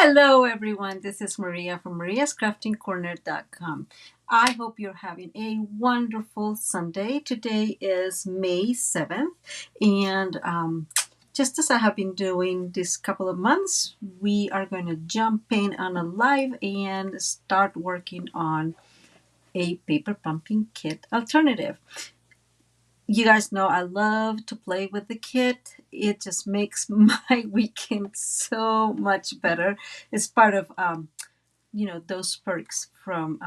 Hello, everyone. This is Maria from mariascraftingcorner.com. I hope you're having a wonderful Sunday. Today is May 7th, and just as I have been doing this couple of months, we are going to jump in on a live and start working on a paper pumpkin kit alternative. You guys know I love to play with the kit. It just makes my weekend so much better. It's part of those perks from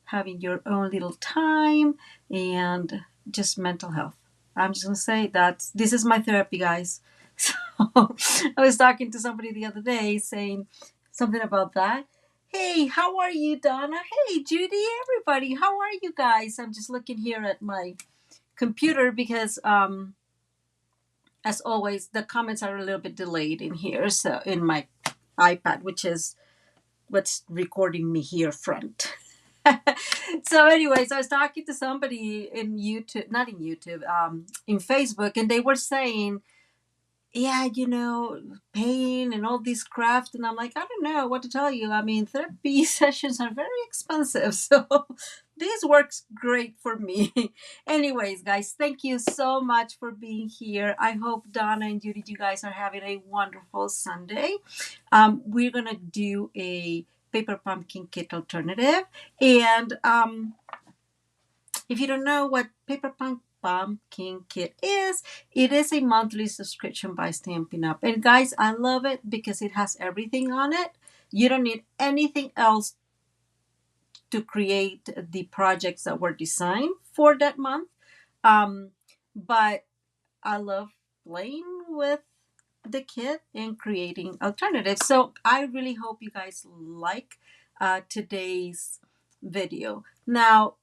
having your own little time and just mental health. I'm just gonna say that this is my therapy, guys. So I was talking to somebody the other day saying something about that. Hey, how are you, Donna? Hey, Judy, everybody, how are you guys? I'm just looking here at my computer because as always the comments are a little bit delayed in here, so in my iPad, which is what's recording me here front. So anyways, I was talking to somebody in YouTube, not in YouTube, in Facebook, and they were saying, yeah, pain and all these craft. And I'm like, I don't know what to tell you. I mean, therapy sessions are very expensive. So this works great for me. Anyways, guys, thank you so much for being here. I hope Donna and Judy, you guys are having a wonderful Sunday. We're going to do a paper pumpkin kit alternative. And if you don't know what paper pumpkin kit is, it is a monthly subscription by Stampin' Up. And guys, I love it because it has everything on it. You don't need anything else to create the projects that were designed for that month. But I love playing with the kit and creating alternatives. So I really hope you guys like today's video. Now,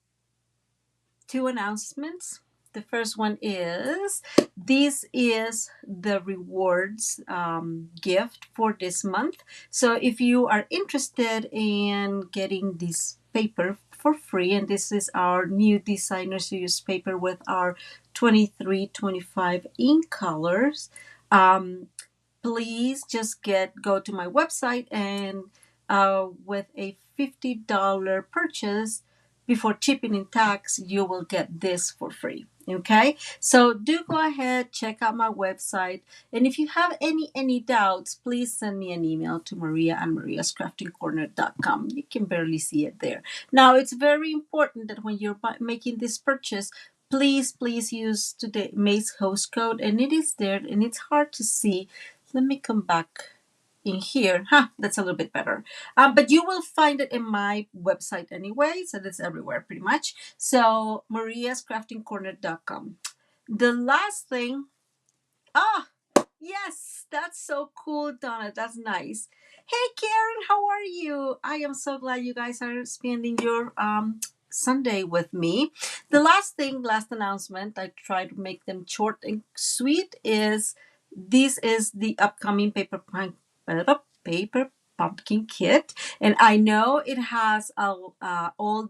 two announcements. The first one is this is the rewards gift for this month. So if you are interested in getting this paper for free, and this is our new designer series paper with our 23-25 ink colors, please just go to my website and with a $50 purchase before shipping and tax, you will get this for free. Okay, so do go ahead, check out my website, and if you have any doubts, please send me an email to maria@mariascraftingcorner.com. You can barely see it there. Now, it's very important that when you're making this purchase, please use today May's host code, and it is there, and it's hard to see. Let me come back in here. That's a little bit better. But you will find it in my website anyway, so that's everywhere pretty much. So mariascraftingcorner.com. The last thing, yes, that's so cool, Donna. That's nice. Hey, Karen, how are you? I am so glad you guys are spending your Sunday with me. The last announcement, I try to make them short and sweet, is this is the upcoming paper pumpkin kit, and I know it has all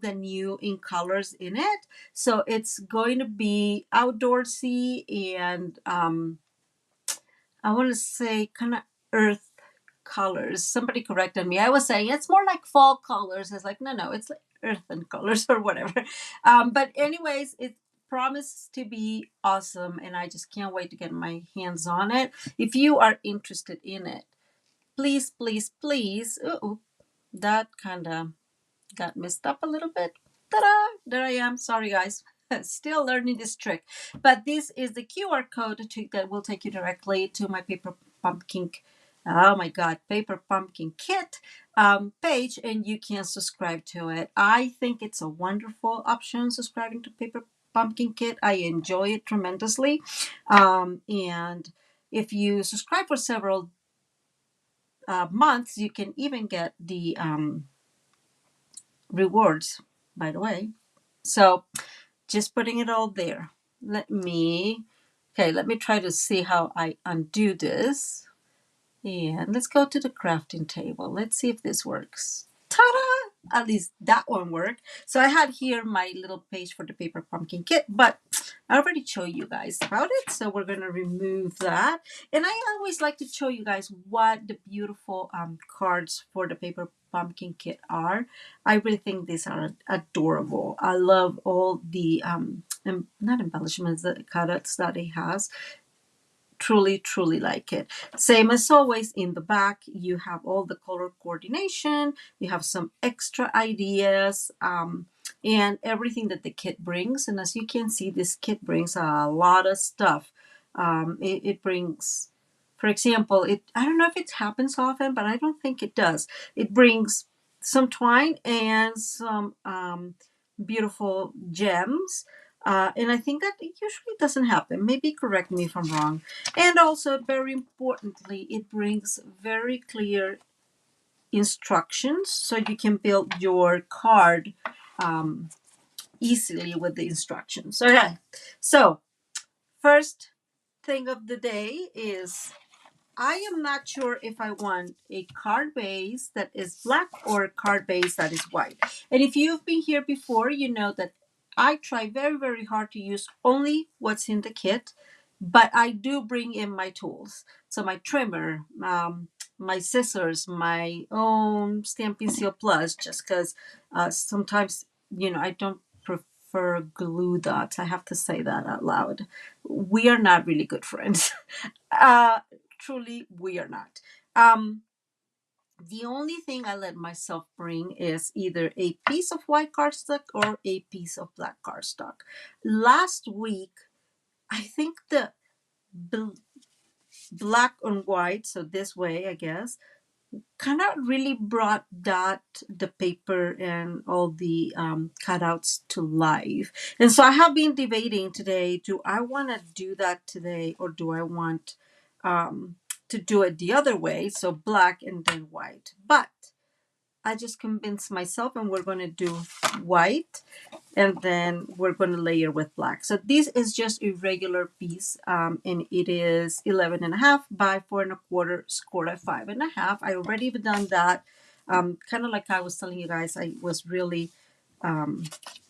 the new ink colors in it, so it's going to be outdoorsy and I want to say kind of earth colors. Somebody corrected me. I was saying it's more like fall colors. It's like, no, it's like earthen colors or whatever. But anyways, it promises to be awesome, and I just can't wait to get my hands on it. If you are interested in it, please. Ooh, that kind of got messed up a little bit. Ta-da! There I am. Sorry, guys. Still learning this trick. But this is the QR code that will take you directly to my paper pumpkin. Oh my God, paper pumpkin kit page, and you can subscribe to it. I think it's a wonderful option, subscribing to paper pumpkin kit. I enjoy it tremendously. And if you subscribe for several months, you can even get the rewards, by the way. So just putting it all there. Let me try to see how I undo this. And let's go to the crafting table. Let's see if this works. Ta-da! at least that one worked. So I had here my little page for the paper pumpkin kit, but I already showed you guys about it. So we're going to remove that. And I always like to show you guys what the beautiful cards for the paper pumpkin kit are. I really think these are adorable. I love all the, not embellishments, the cutouts that it has. Truly like it. Same as always, in the back you have all the color coordination, you have some extra ideas, and everything that the kit brings. And as you can see, this kit brings a lot of stuff. It brings, for example, I don't know if it happens often, but I don't think it does. It brings some twine and some beautiful gems, and I think that it usually doesn't happen. Maybe correct me if I'm wrong. And also, very importantly, it brings very clear instructions so you can build your card easily with the instructions. Okay, so first thing of the day is I am not sure if I want a card base that is black or a card base that is white. And if you've been here before, you know that I try very hard to use only what's in the kit, but I do bring in my tools. So my trimmer, my scissors, my own Stampin' Seal Plus, just because sometimes, I don't prefer glue dots. I have to say that out loud. We are not really good friends. uh, Truly, we are not. The only thing I let myself bring is either a piece of white cardstock or a piece of black cardstock. Last week, I think the black on white, so this way, I guess, kind of really brought the paper and all the cutouts to life. And so I have been debating today, do I want to do that today, or do I want to do it the other way, so black and then white? But I just convinced myself, and we're going to do white, and then we're going to layer with black. So this is just a regular piece, and it is 11.5 by 4.25, scored at 5.5. I already done that. Kind of like I was telling you guys, I was really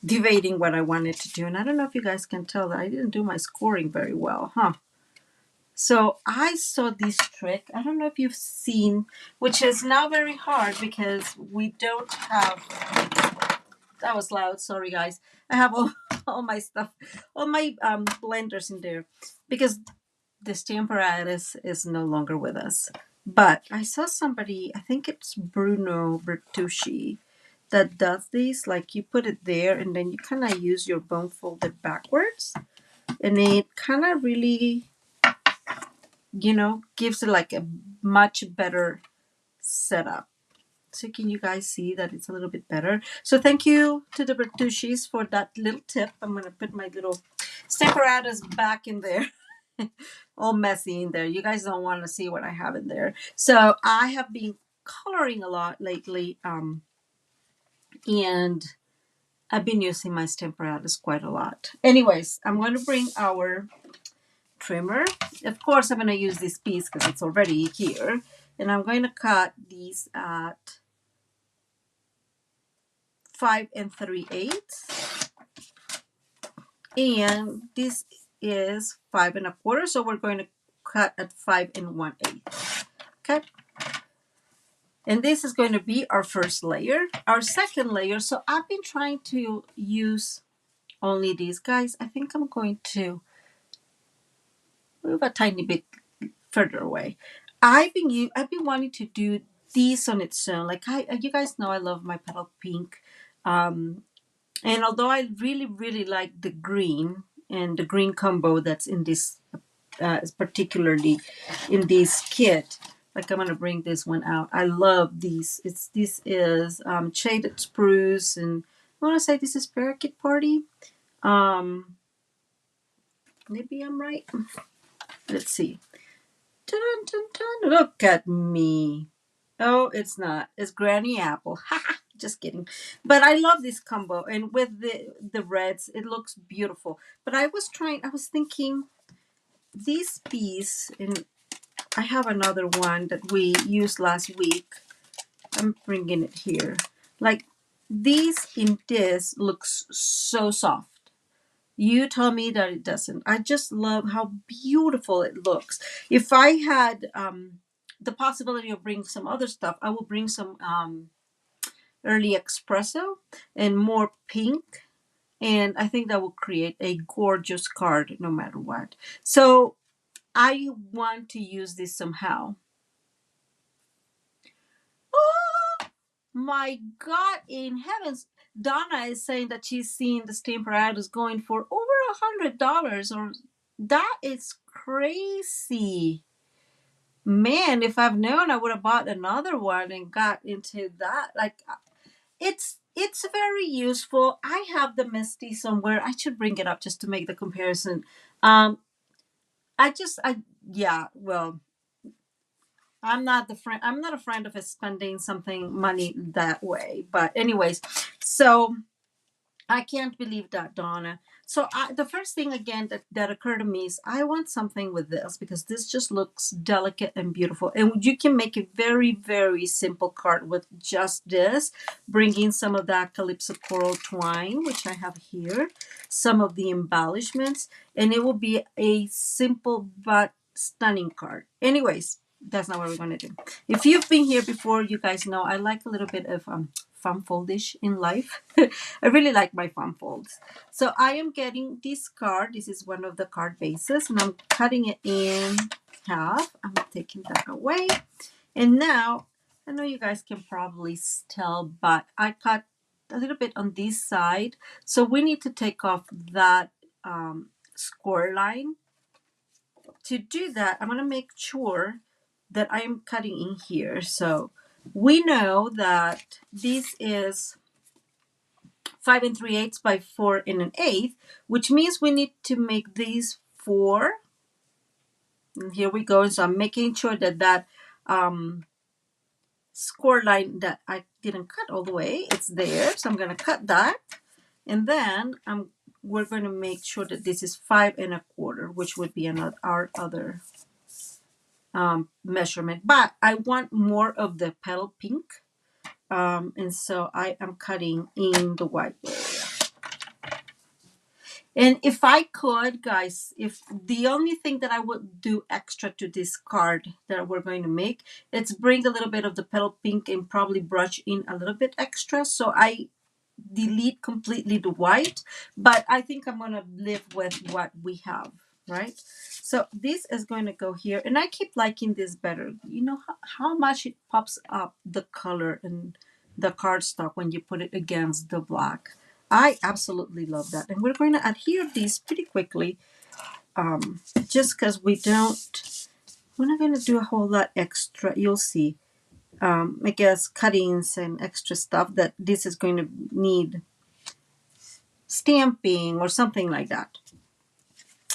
debating what I wanted to do, and I don't know if you guys can tell that I didn't do my scoring very well, huh? So I saw this trick. I don't know if you've seen, which is now very hard because we don't have, that was loud, sorry guys. I have all my stuff, all my blenders in there because the Stampin'Up is no longer with us. But I saw somebody, I think it's Bruno Bertucci, that does these. Like you put it there and then you kind of use your bone folded backwards. And it kind of really, gives it like a much better setup. So can you guys see that it's a little bit better? So thank you to the Bertucci's for that little tip. I'm going to put my little Stampin'Up back in there. All messy in there. You guys don't want to see what I have in there. So I have been coloring a lot lately. And I've been using my Stampin'Up quite a lot. Anyways, I'm going to bring our trimmer. Of course, I'm going to use this piece because it's already here. And I'm going to cut these at 5 3/8. And this is 5 1/4. So we're going to cut at 5 1/8. Okay. And this is going to be our first layer. Our second layer. So I've been trying to use only these guys. I think I'm going to move a tiny bit further away. I've been wanting to do these on its own. Like you guys know, I love my petal pink, and although I really like the green and the green combo that's in this, particularly in this kit. Like I'm gonna bring this one out. I love these. This is shaded spruce, and I want to say this is Parakeet Party. Maybe I'm right. Let's see. Dun, dun, dun. Look at me. Oh, it's not. It's Granny Apple. Just kidding. But I love this combo. And with the reds, it looks beautiful. But I was thinking this piece, and I have another one that we used last week. I'm bringing it here. Like This in this looks so soft. You tell me that it doesn't. I just love how beautiful it looks. If I had the possibility of bringing some other stuff, I will bring some early espresso and more pink. And I think that will create a gorgeous card no matter what. So I want to use this somehow. Oh my God in heavens. Donna is saying that she's seen the Stampin'Up going for over $100, or that is crazy. Man, if I've known, I would have bought another one and got into that. Like, it's very useful. I have the Misty somewhere. I should bring it up just to make the comparison. Um, I yeah. Well, I'm not the friend. I'm not a friend of spending something money that way. But anyways, so I can't believe that, Donna. So the first thing again that occurred to me is I want something with this because this just looks delicate and beautiful. And you can make a very, very simple card with just this. Bring in some of that Calypso Coral Twine, which I have here, some of the embellishments, and it will be a simple but stunning card. Anyways, that's not what we're going to do. If you've been here before, you guys know I like a little bit of fun foldish in life. I really like my fun folds. So I am getting this card. This is one of the card bases, and I'm cutting it in half. I'm taking that away. And now, I know you guys can probably tell, but I cut a little bit on this side. So we need to take off that score line. To do that, I'm going to make sure that I am cutting in here. So we know that this is 5 3/8 by 4 1/8, which means we need to make these 4. And here we go. So I'm making sure that that score line that I didn't cut all the way, it's there. So I'm going to cut that. And then we're going to make sure that this is 5 1/4, which would be our other measurement. But I want more of the petal pink. And so I am cutting in the white area. And if I could, guys, if the only thing that I would do extra to this card that we're going to make, it's bring a little bit of the petal pink and probably brush in a little bit extra. So I delete completely the white, but I think I'm going to live with what we have, right? So this is going to go here. And I keep liking this better. You know how much it pops up the color and the cardstock when you put it against the black. I absolutely love that. And we're going to adhere these pretty quickly just because we're not going to do a whole lot extra. You'll see, I guess, cuttings and extra stuff that this is going to need stamping or something like that.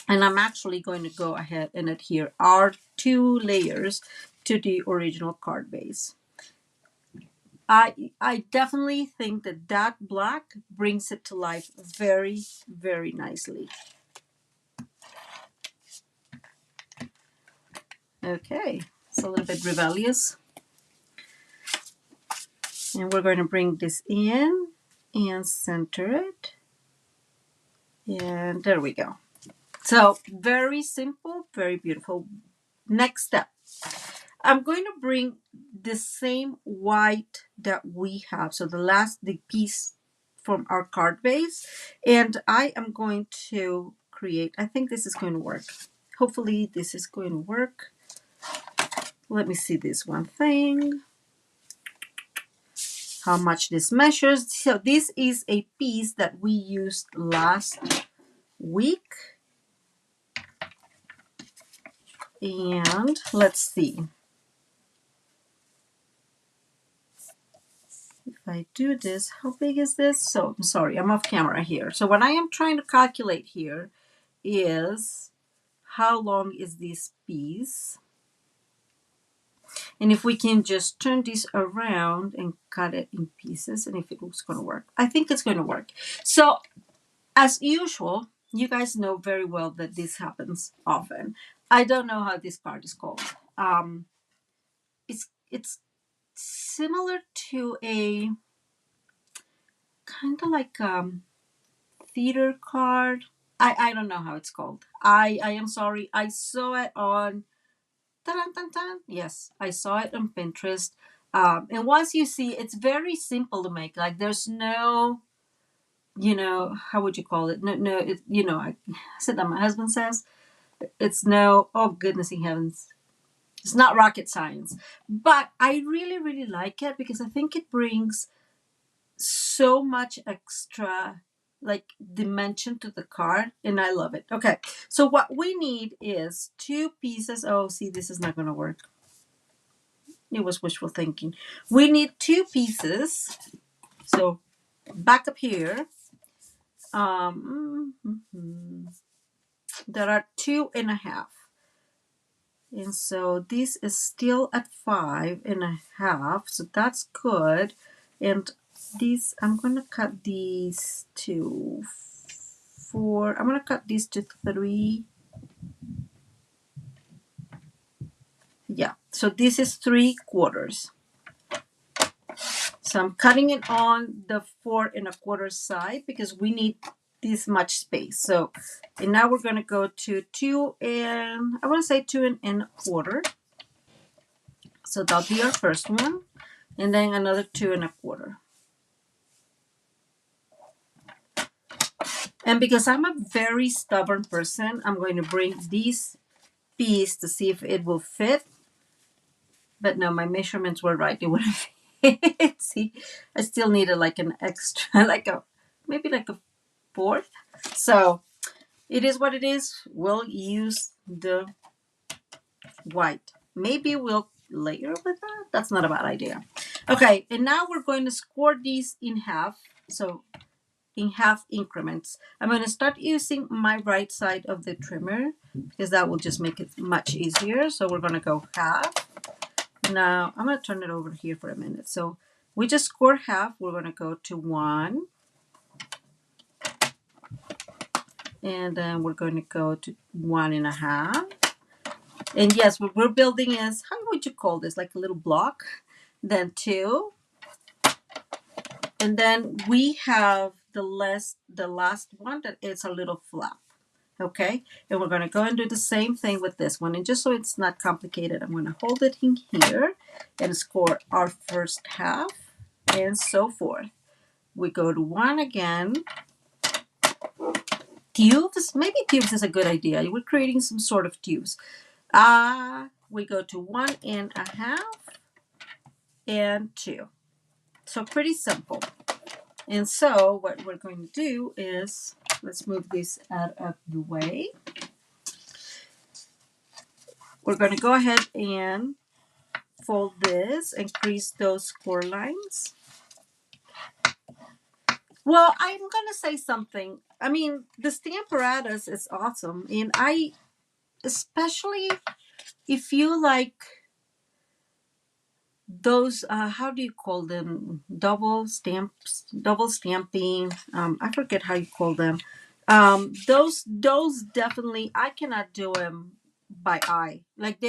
And I'm actually going to go ahead and adhere our 2 layers to the original card base. I definitely think that black brings it to life very, very nicely. Okay, it's a little bit rebellious. And we're going to bring this in and center it. And there we go. So very simple, very beautiful. Next step. I'm going to bring the same white that we have. So the piece from our card base. And I am going to create, I think this is going to work. Hopefully this is going to work. Let me see this one thing. How much this measures. So this is a piece that we used last week. And let's see. If I do this, how big is this? So I'm sorry, I'm off camera here. So what I am trying to calculate here is how long is this piece? And if we can just turn this around and cut it in pieces, and if it was going to work. I think it's going to work. So as usual, you guys know very well that this happens often. I don't know how this card is called. It's similar to a kind of like theater card. I don't know how it's called. I am sorry. I saw it on yes, I saw it on Pinterest. And once you see, it's very simple to make. Like there's no, how would you call it? No, I said that my husband says it's no. Oh goodness in heavens, it's not rocket science. But I really, really like it because I think it brings so much extra like dimension to the card, and I love it. Okay, so what we need is 2 pieces. Oh, see, this is not going to work. It was wishful thinking. We need 2 pieces. So back up here, there are 2.5. And so this is still at 5.5. So that's good. And these, I'm going to cut these to 4. I'm going to cut these to 3. Yeah. So this is 3/4. So I'm cutting it on the 4.25 side because we need this much space. So, and now we're going to go to 2 and I want to say 2.25. So that'll be our first one, and then another 2.25. And because I'm a very stubborn person, I'm going to bring this piece to see if it will fit. But no, my measurements were right. It wouldn't fit. See, I still needed like an extra, maybe like a 1/4. So it is what it is. We'll use the white. Maybe we'll layer with that. That's not a bad idea. Okay, and now we're going to score these in half. So in half increments. I'm going to start using my right side of the trimmer because that will just make it much easier. So we're going to go half. Now I'm going to turn it over here for a minute. So we just scored half. We're going to go to 1. And then we're going to go to 1.5. And yes, what we're building is, how would you call this? Like a little block. Then 2. And then we have the last one that is a little flap. Okay, and we're going to go and do the same thing with this one. And just so it's not complicated, I'm going to hold it in here and score our first half and so forth. We go to 1 again. Tubes, maybe tubes is a good idea. We're creating some sort of tubes. We go to 1.5 and 2. So pretty simple. And so what we're going to do is, let's move this out of the way. We're going to go ahead and fold this and crease those score lines. Well, I'm going to say something. I mean, the Stamparatus is awesome. And especially if you like those, how do you call them? Double stamping. I forget how you call them. Those definitely, I cannot do them by eye. Like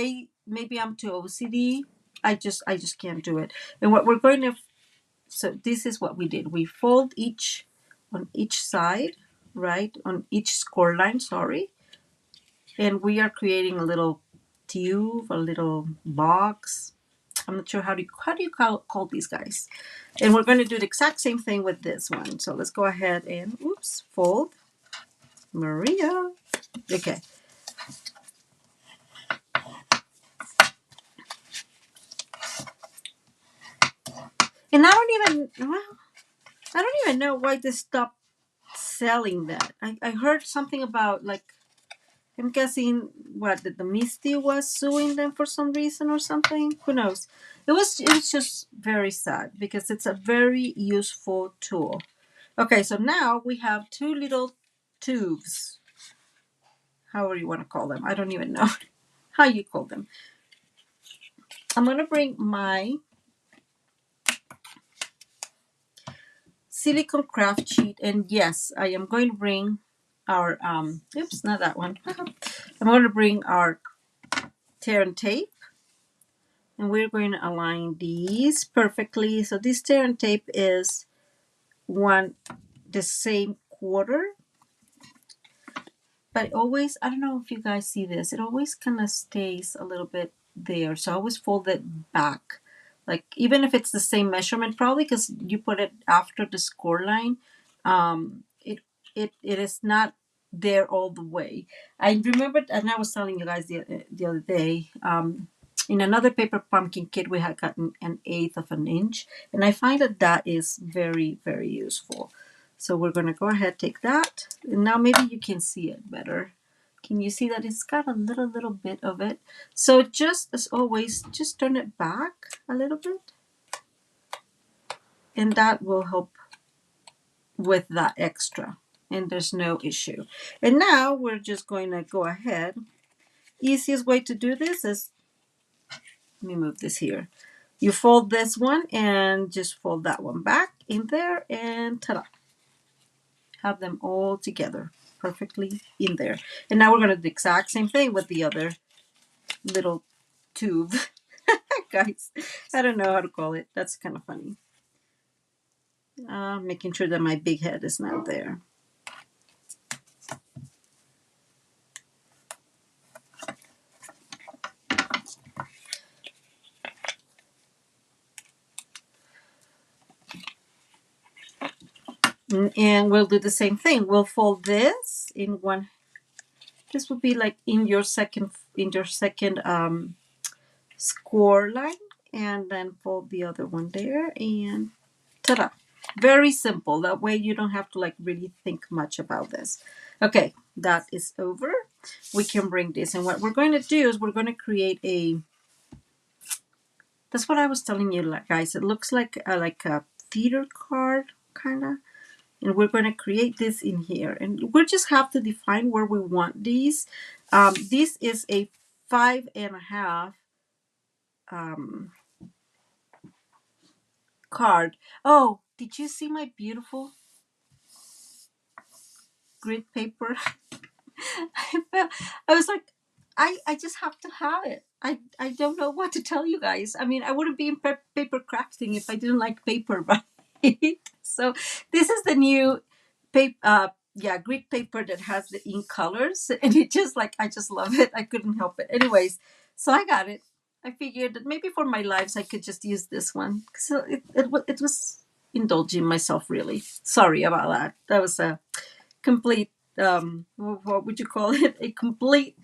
maybe I'm too OCD. I just can't do it. And what we're going to, so this is what we did. We fold each on each side, right? On each score line, sorry. And we are creating a little tube, a little box. I'm not sure how do you call these guys. And we're going to do the exact same thing with this one. So let's go ahead and, fold. Maria. Okay. And I don't even know why they stopped selling that. I heard something about, like, I'm guessing what, that the Misty was suing them for some reason or something. Who knows? It was just very sad because it's a very useful tool. Okay, so now we have 2 little tubes. However you want to call them. I don't even know how you call them. I'm going to bring my silicone craft sheet, and yes, I am going to bring our not that one. I'm going to bring our tear and tape, and we're going to align these perfectly. So this tear and tape is want the same quarter, but always, I don't know if you guys see this, it always kind of stays a little bit there. So I always fold it back. Like even if it's the same measurement, probably because you put it after the score line, it it is not there all the way. I remembered, and I was telling you guys the other day, in another paper pumpkin kit, we had gotten 1/8 of an inch, and I find that that is very, very useful. So we're going to go ahead, take that. And now maybe you can see it better. Can you see that it's got a little bit of it? So just as always, just turn it back a little bit. And that will help with that extra. And there's no issue. And now we're just going to go ahead. Easiest way to do this is, let me move this here. You fold this one and just fold that one back in there, and ta-da. Have them all together perfectly in there. And now we're going to do the exact same thing with the other little tube. Guys, I don't know how to call it. That's kind of funny. Making sure that my big head is not there. And we'll do the same thing. We'll fold this in one. This will be like in your second score line, and then fold the other one there, and ta-da. Very simple. That way you don't have to like really think much about this. Okay, that is over. We can bring this, and what we're going to do is we're going to create a, that's what I was telling you guys, it looks like a theater card kind of, and we're going to create this in here, and we just have to define where we want these. This is a 5.5 card. Oh, did you see my beautiful grid paper? I was like, I just have to have it. I don't know what to tell you guys. I mean, I wouldn't be in paper crafting if I didn't like paper, right? So this is the new paper, yeah, Greek paper that has the ink colors, and it just like, I just love it. I couldn't help it. Anyways, so I got it. I figured that maybe for my lives I could just use this one. So it was indulging myself, really. Sorry about that. That was a complete, what would you call it? A complete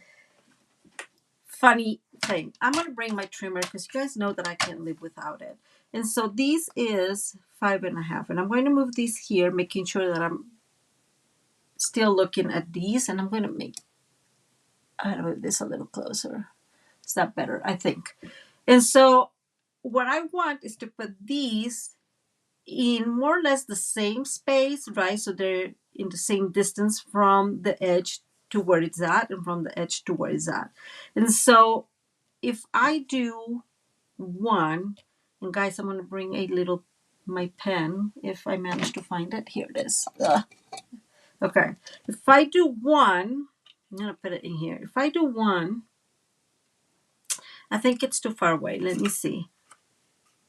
funny thing. I'm going to bring my trimmer because you guys know that I can't live without it. And so this is 5.5, and I'm going to move these here, making sure that I'm still looking at these, and I'm going to make, I'm going to move this a little closer. Is that better? I think. And so what I want is to put these in more or less the same space, right? So they're in the same distance from the edge to where it's at, and from the edge to where it's at. And so if I do one, and guys, I'm going to bring a little, my pen, if I manage to find it. Here it is. Ugh. Okay. If I do one, I'm going to put it in here. If I do one, I think it's too far away. Let me see.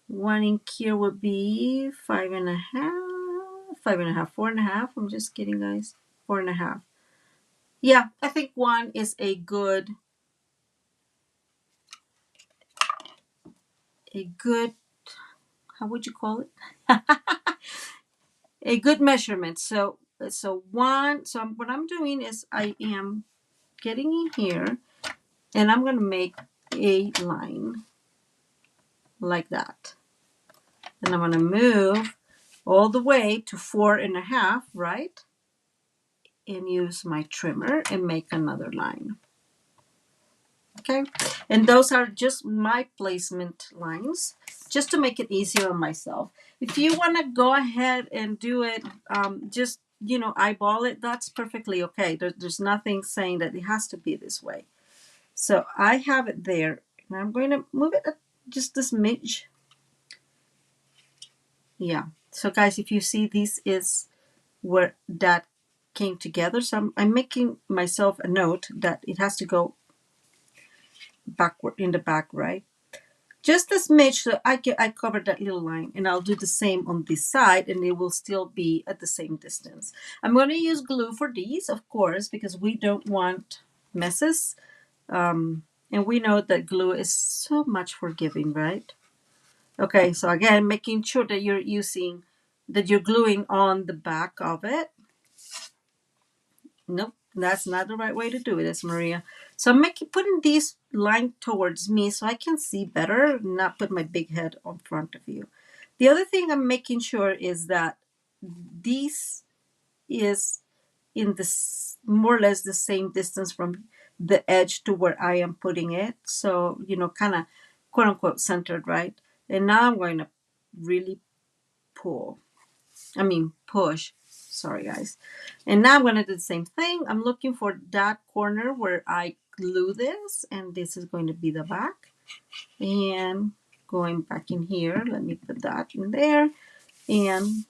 One in here would be 5.5, 5.5, 4.5. I'm just kidding, guys. 4.5. Yeah, I think one is a good, how would you call it? A good measurement. So one, so what I'm doing is I am getting in here, and I'm going to make a line like that. And I'm going to move all the way to 4.5, right? And use my trimmer and make another line. Okay, and those are just my placement lines, just to make it easier on myself. If you want to go ahead and do it, just, you know, eyeball it, that's perfectly okay. There's nothing saying that it has to be this way. So I have it there, and I'm going to move it just this smidge. Yeah, so guys, if you see, this is where that came together. So I'm making myself a note that it has to go backward in the back, right? just a smidge, so I covered that little line, and I'll do the same on this side, and it will still be at the same distance. I'm going to use glue for these, of course, because we don't want messes. And we know that glue is so much forgiving, right? Okay, so again, making sure that you're gluing on the back of it. Nope, that's not the right way to do it, it's Maria. So I'm putting these line towards me so I can see better, not put my big head on front of you. The other thing I'm making sure is that this is in this more or less the same distance from the edge to where I am putting it. So, kind of quote unquote centered, right? And now I'm going to really push. Sorry, guys. And now I'm going to do the same thing. I'm looking for that corner where I glue this, and this is going to be the back. And going back in here, let me put that in there. And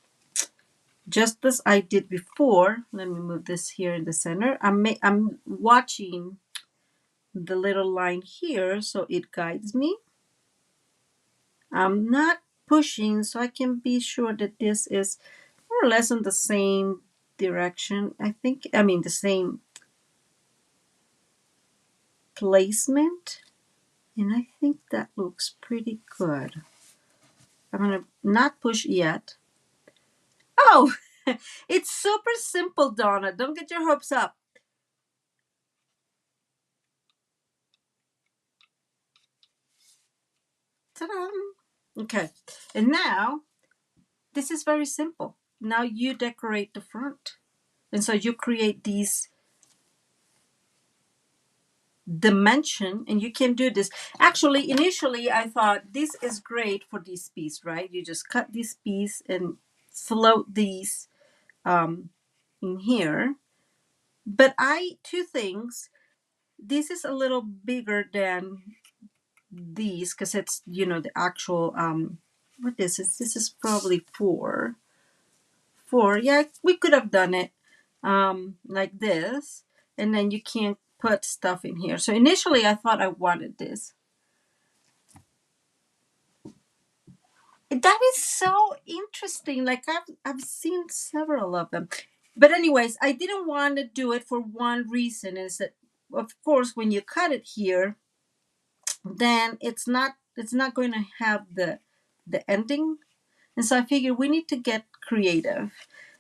just as I did before, let me move this here in the center. I'm watching the little line here so it guides me. I'm not pushing, so I can be sure that this is more or less in the same direction. The same placement. And I think that looks pretty good. I'm going to not push yet. Oh, it's super simple, Donna. Don't get your hopes up. Ta-da! Okay, and now this is very simple. Now you decorate the front. And so you create these dimension, and you can do this. Actually, initially I thought this is great for this piece, right? You just cut this piece and float these in here. But two things. This is a little bigger than these because it's, the actual, what is this? This is probably four. Yeah, we could have done it like this, and then you can't put stuff in here. So initially I thought I wanted this. That is so interesting. Like I've seen several of them. But anyways, I didn't want to do it for one reason, is that of course when you cut it here, then it's not going to have the ending. And so I figured we need to get creative.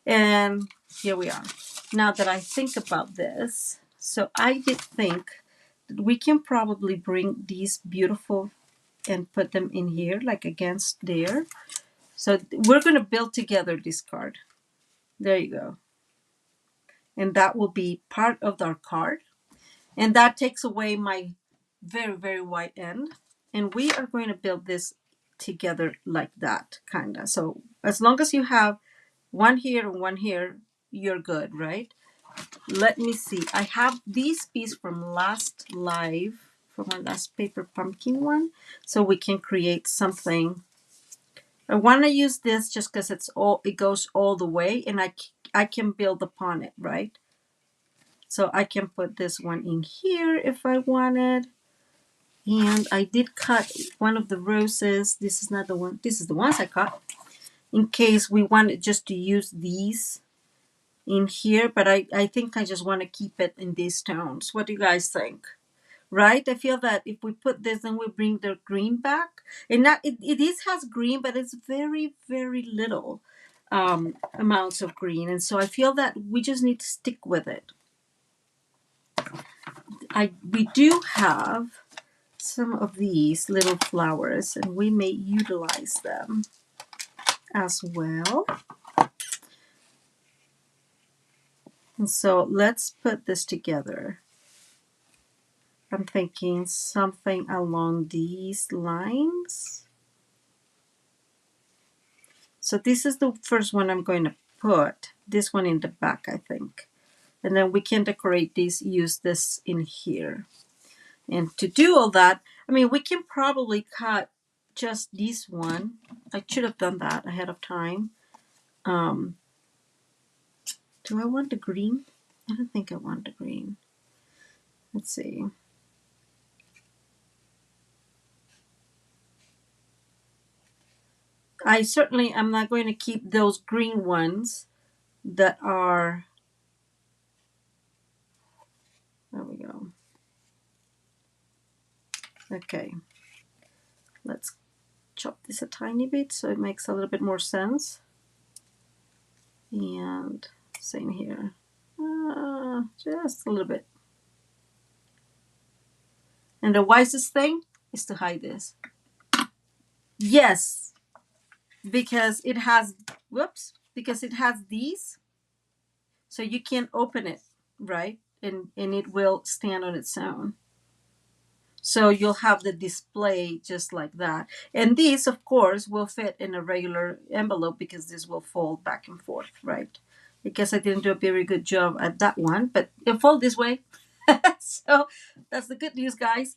And here we are. Now that I think about this, so I did think that we can probably bring these beautiful and put them in here, like against there. So we're going to build together this card. There you go. And that will be part of our card. And that takes away my very, very white end. And we are going to build this together like that, kind of. So as long as you have one here and one here, you're good, right? Let me see. I have these pieces from last live, from our last paper pumpkin one. So we can create something. I want to use this just because it goes all the way, and I can build upon it, right? So I can put this one in here if I wanted. And I did cut one of the roses. This is not the one. This is the ones I cut in case we wanted just to use these in here. But I think I just want to keep it in these tones. What do you guys think? Right? I feel that if we put this, then we bring the green back. And not it is has green, but it's very, very little amounts of green. And so I feel that we just need to stick with it. We do have some of these little flowers, and we may utilize them as well. And so let's put this together. I'm thinking something along these lines. So this is the first one I'm going to put. This one in the back, I think. And then we can decorate these, use this in here. And to do all that, we can probably cut just this one. I should have done that ahead of time. Do I want the green? I don't think I want the green. Let's see. I certainly am not going to keep those green ones that are, there we go. Okay, let's chop this a tiny bit so it makes a little bit more sense. And same here, just a little bit. And the wisest thing is to hide this. Yes, because it has, whoops, because it has these, so you can't open it, right? And it will stand on its own. So you'll have the display just like that. And these, of course, will fit in a regular envelope because this will fold back and forth, right? I guess I didn't do a very good job at that one, but it'll fold this way. So that's the good news, guys.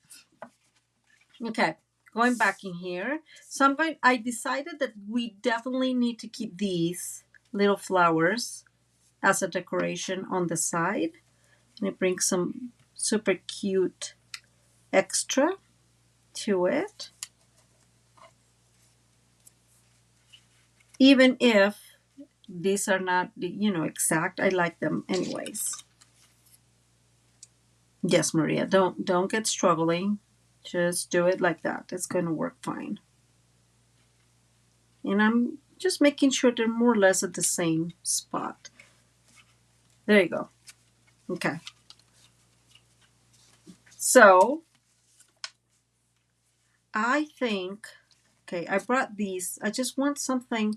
Okay, going back in here. So I decided that we definitely need to keep these little flowers as a decoration on the side. And it brings some super cute extra to it. Even if these are not, exact, I like them anyways. Yes, Maria, don't get struggling. Just do it like that. It's going to work fine. And I'm just making sure they're more or less at the same spot. There you go. Okay. So I think, okay, I brought these. I just want something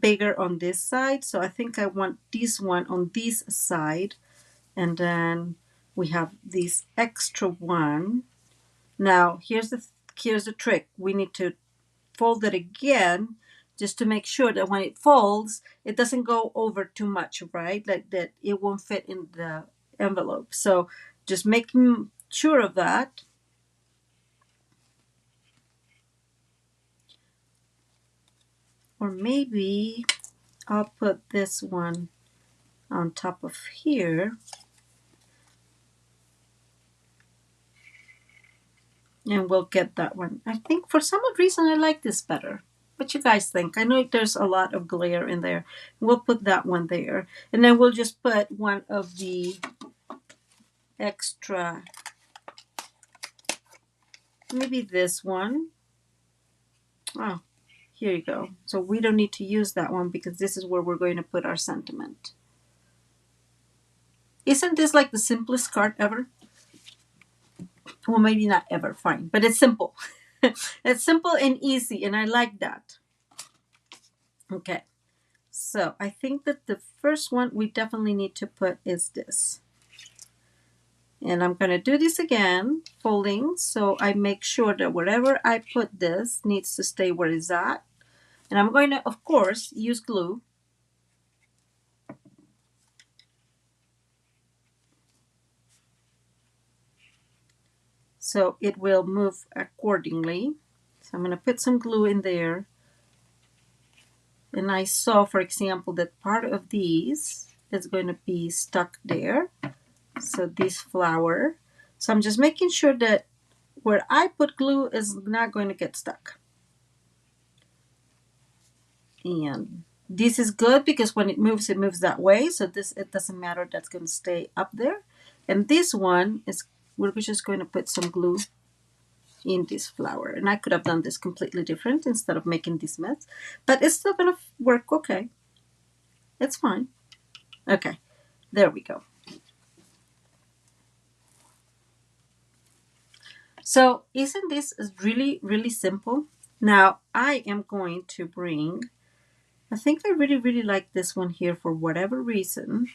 bigger on this side. So I think I want this one on this side. And then we have this extra one. Now, here's the trick. We need to fold it again just to make sure that when it folds, it doesn't go over too much, right? Like that it won't fit in the envelope. So just making sure of that. Or maybe I'll put this one on top of here. And we'll get that one. I think for some odd reason I like this better. What you guys think? I know there's a lot of glare in there. We'll put that one there. And then we'll just put one of the extra, maybe this one. Oh, here you go. So we don't need to use that one because this is where we're going to put our sentiment. Isn't this like the simplest card ever? Well, maybe not ever, fine. But it's simple. It's simple and easy, and I like that. Okay. So I think that the first one we definitely need to put is this. And I'm going to do this again, folding, so I make sure that wherever I put this needs to stay where it's at. And I'm going to, of course, use glue. So it will move accordingly. So I'm going to put some glue in there. And I saw, for example, that part of these is going to be stuck there. So this flower. So I'm just making sure that where I put glue is not going to get stuck. And this is good because when it moves that way. So this, it doesn't matter, that's going to stay up there. And this one is, we're just going to put some glue in this flower. And I could have done this completely different instead of making this mess. But it's still going to work okay. It's fine. Okay, there we go. So isn't this really, really simple? Now I am going to bring, I think I really, really like this one here for whatever reason.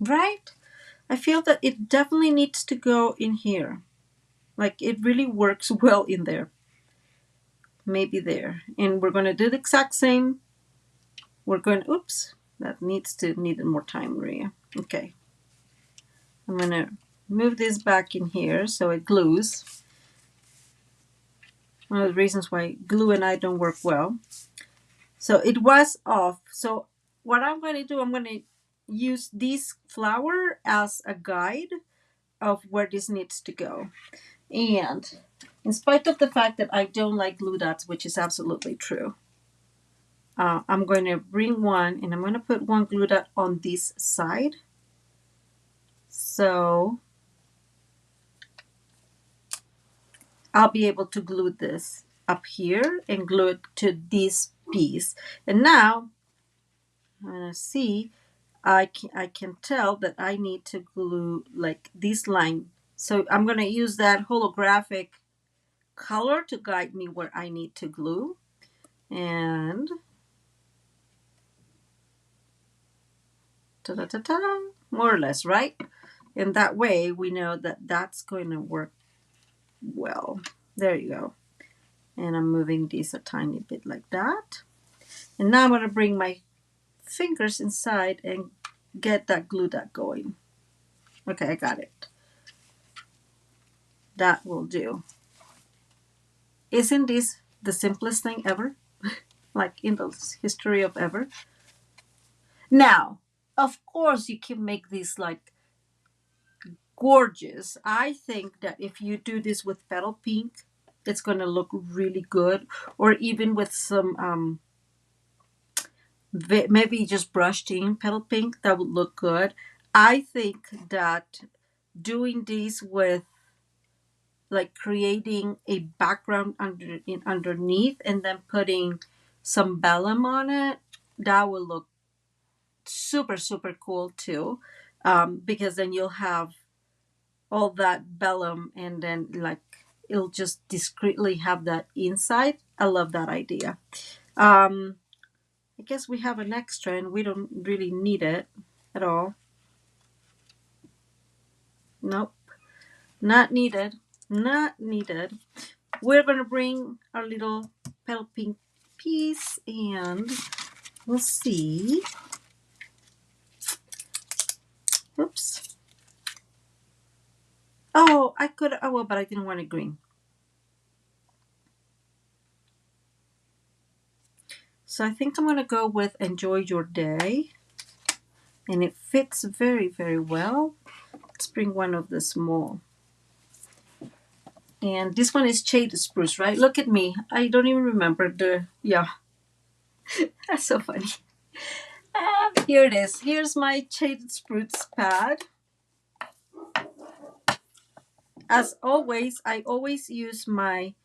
Right? I feel that it definitely needs to go in here. Like it really works well in there. Maybe there. And we're going to do the exact same. We're going, oops, that needed more time, Maria. Okay. I'm going to move this back in here so it glues. One of the reasons why glue and I don't work well. So it was off. So what I'm going to do, I'm going to use this flower as a guide of where this needs to go. And in spite of the fact that I don't like glue dots, which is absolutely true, I'm going to bring one and I'm going to put one glue dot on this side. So I'll be able to glue this up here and glue it to this piece. And now I'm going to see, I can tell that I need to glue like this line. So I'm going to use that holographic color to guide me where I need to glue. And ta-da-ta-ta, more or less, right? And that way we know that that's going to work well. There you go. And I'm moving these a tiny bit like that. And now I'm going to bring my fingers inside and get that glue dot going. Okay, I got it. That will do. Isn't this the simplest thing ever? Like in the history of ever? Now, of course, you can make these like gorgeous. I think that if you do this with petal pink, it's going to look really good. Or even with some, maybe just brushed in petal pink, that would look good. I think that doing these with like creating a background underneath and then putting some vellum on it, that will look super, super cool too. Because then you'll have all that vellum and then like it'll just discreetly have that inside. I love that idea. I guess we have an extra and we don't really need it at all. Nope, not needed. Not needed. We're going to bring our little petal pink piece and we'll see. Oops. Oh, I could, oh, well, but I didn't want it green. So I think I'm going to go with Enjoy Your Day. And it fits very, very well. Let's bring one of the small. And this one is shaded spruce, right? Look at me. I don't even remember the, yeah. That's so funny. Here it is. Here's my shaded spruce pad. As always, I always use my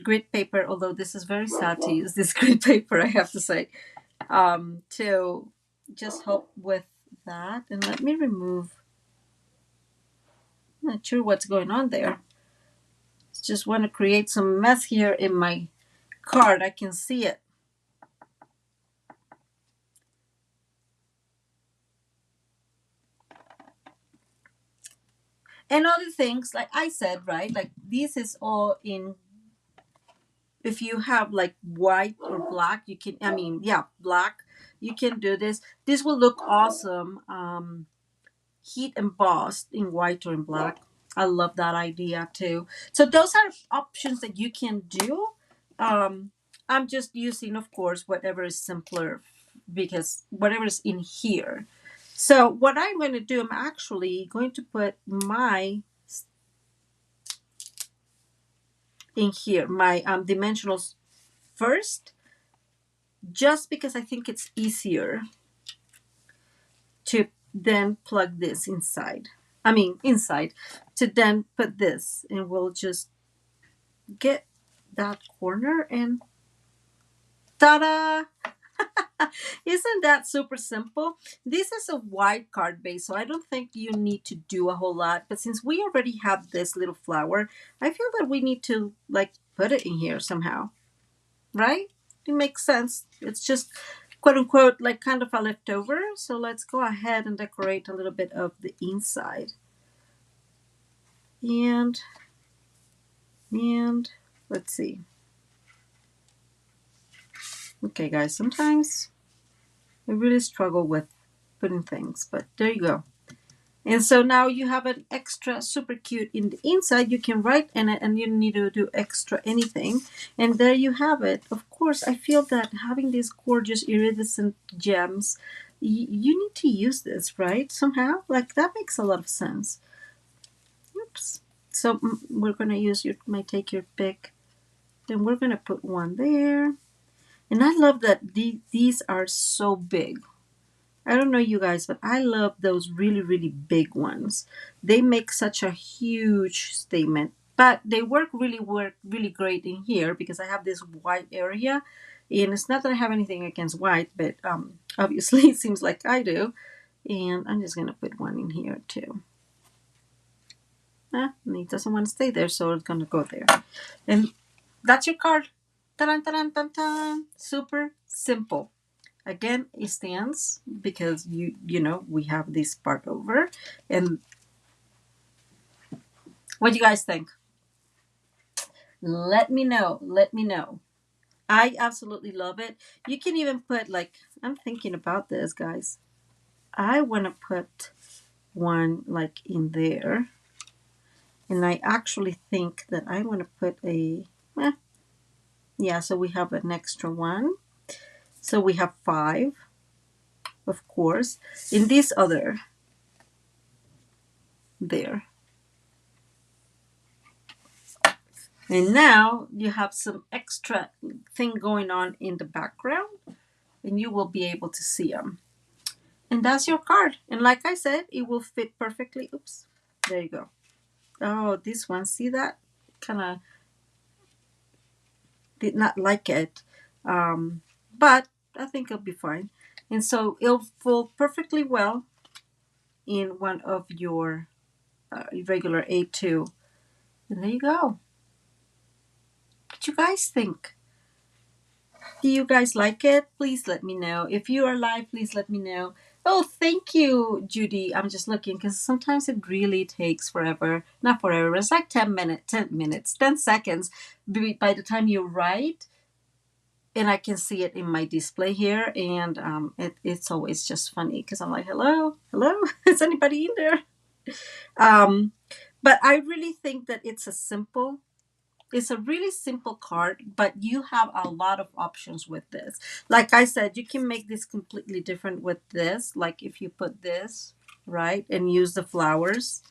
grit paper, although this is very sad to use this grit paper, I have to say, to just help with that. And let me remove, I'm not sure what's going on there. Just want to create some mess here in my card. I can see it. And other things, like I said, right? Like this is all in, if you have like white or black, you can, I mean, yeah, black, you can do this. This will look awesome. Heat embossed in white or in black. I love that idea too. So those are options that you can do. I'm just using, of course, whatever is simpler because whatever is in here. So what I'm going to do, I'm actually going to put my in here, my dimensionals first, just because I think it's easier to then plug this inside. I mean, inside, to then put this, and we'll just get that corner and ta-da! Isn't that super simple? This is a white card base, so I don't think you need to do a whole lot. But since we already have this little flower, I feel that we need to like put it in here somehow, right? It makes sense. It's just quote unquote like kind of a leftover. So let's go ahead and decorate a little bit of the inside. And let's see. Okay, guys, sometimes I really struggle with putting things, but there you go. And so now you have an extra super cute in the inside. You can write in it and you don't need to do extra anything. And there you have it. Of course, I feel that having these gorgeous iridescent gems, you need to use this, right? Somehow. Like that makes a lot of sense. Oops. So we're going to use your, might take your pick. Then we're going to put one there. And I love that these are so big. I don't know you guys, but I love those really, really big ones. They make such a huge statement, but they work really great in here because I have this white area. And it's not that I have anything against white, but obviously it seems like I do. And I'm just going to put one in here too. And it doesn't want to stay there, so it's going to go there. And that's your card. Ta-da, ta-da, ta-da. Super simple. Again, it stands because you know we have this part over. And what do you guys think? Let me know. Let me know. I absolutely love it. You can even put, like, I'm thinking about this, guys. I want to put one like in there. And I actually think that I want to put a, yeah, so we have an extra one. So we have 5, of course. In this other, there. And now you have some extra thing going on in the background and you will be able to see them. And that's your card. And like I said, it will fit perfectly. Oops, there you go. Oh, this one, see that? Kind of did not like it. But I think it'll be fine. And so it'll fall perfectly well in one of your regular A2. And there you go. What you guys think? Do you guys like it? Please let me know. If you are live, please let me know. Oh, thank you, Judy. I'm just looking because sometimes it really takes forever. Not forever. It's like 10 minutes, 10 seconds by the time you write. And I can see it in my display here. And it's always just funny because I'm like, hello, hello, is anybody in there? But I really think that it's a really simple card, but you have a lot of options with this. Like I said, you can make this completely different with this. Like if you put this, right, and use the flowers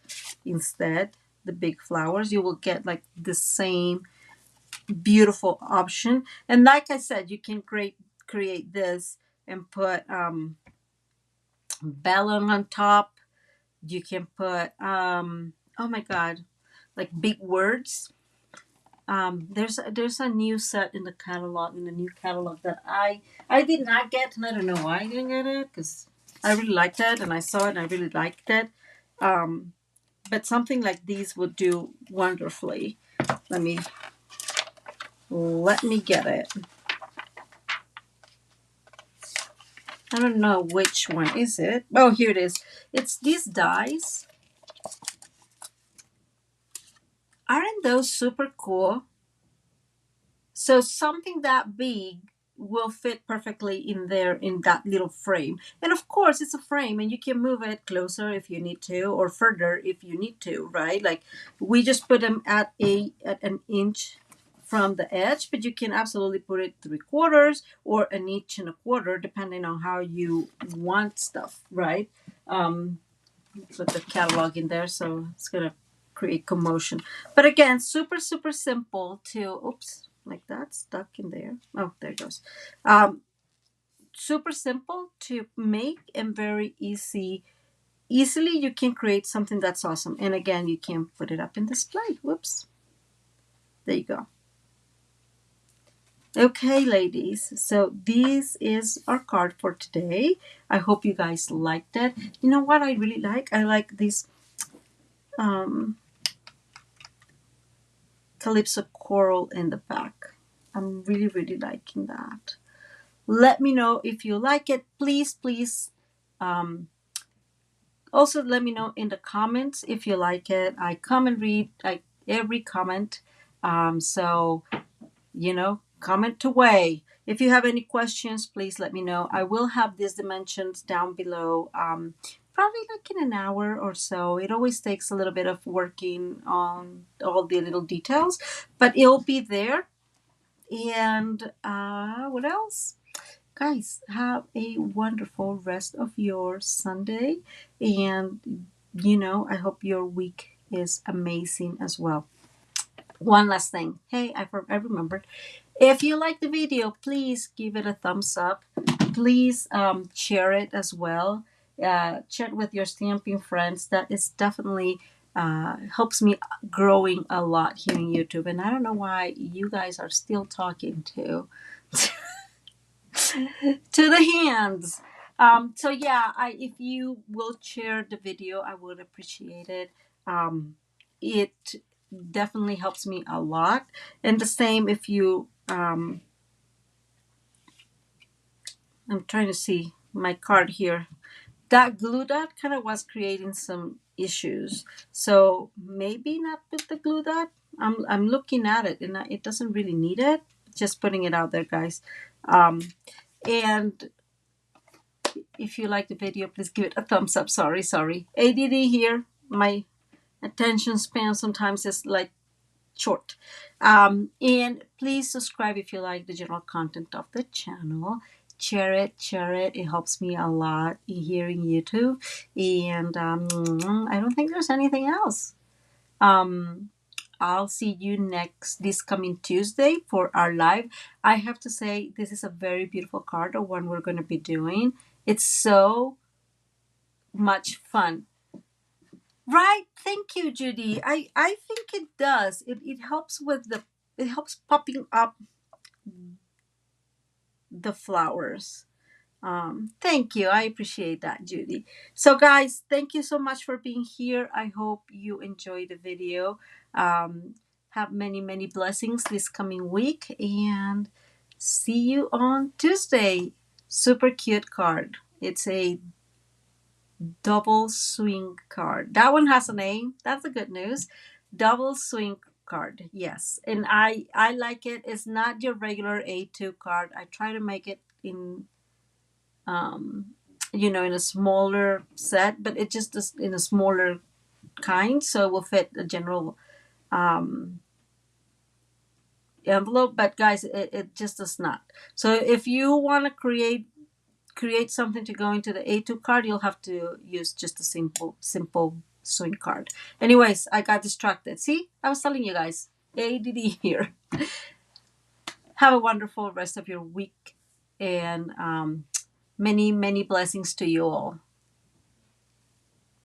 instead, the big flowers, you will get like the same beautiful option. And like I said, you can create this and put bellum on top. You can put, oh my God, like big words. There's a new set in the new catalog that I did not get, and I don't know why I didn't get it because I really liked it and I saw it and I really liked it. But something like these would do wonderfully. Let me get it. I don't know which one is it. Oh, here it is. It's these dies. Aren't those super cool? So something that big will fit perfectly in there in that little frame. And of course, it's a frame and you can move it closer if you need to or further if you need to, right? Like we just put them at an inch from the edge, but you can absolutely put it 3/4 or an inch and a quarter depending on how you want stuff, right? Put the catalog in there so it's gonna create commotion. But again, super, super simple to, oops, like that, stuck in there. Oh, there it goes. Super simple to make and very easily you can create something that's awesome. And again, you can put it up in display. Whoops. There you go. Okay, ladies, so this is our card for today. I hope you guys liked it. You know what I really like? I like this Calypso coral in the back. I'm really, really liking that. Let me know if you like it. Please, please. Also, let me know in the comments if you like it. I come and read every comment. So, comment away. If you have any questions, please let me know. I will have these dimensions down below. probably like in an hour or so. It always takes a little bit of working on all the little details, but it'll be there. And what else? Guys, have a wonderful rest of your Sunday. And, I hope your week is amazing as well. One last thing. Hey, I remembered. If you like the video, please give it a thumbs up. Please share it as well. Share it with your stamping friends. That is definitely helps me growing a lot here on YouTube. And I don't know why you guys are still talking to the hands. So yeah, if you will share the video, I would appreciate it. It definitely helps me a lot. And the same if you I'm trying to see my card here. That glue dot kind of was creating some issues. So maybe not with the glue dot. I'm looking at it and it doesn't really need it. Just putting it out there, guys. And if you like the video, please give it a thumbs up. Sorry. ADD here. My attention span sometimes is like short. And please subscribe if you like the general content of the channel. Share it. It helps me a lot here in YouTube. And I don't think there's anything else. I'll see you this coming Tuesday for our live. I have to say, this is a very beautiful card, the one we're going to be doing. It's so much fun. Right? Thank you, Judy. I think it does. It helps it helps popping up the flowers. Thank you. I appreciate that, Judy. So guys, thank you so much for being here. I hope you enjoyed the video. Have many blessings this coming week and see you on Tuesday. Super cute card. It's a double swing card. That one has a name. That's the good news. Double swing card. Yes. And I like it. It's not your regular A2 card. I try to make it in in a smaller set, but it just is in a smaller kind, so it will fit a general envelope. But guys, it just does not. So if you want to create something to go into the A2 card, you'll have to use just a simple swing card. Anyways, I got distracted. See, I was telling you guys, ADD here. Have a wonderful rest of your week, and many blessings to you all.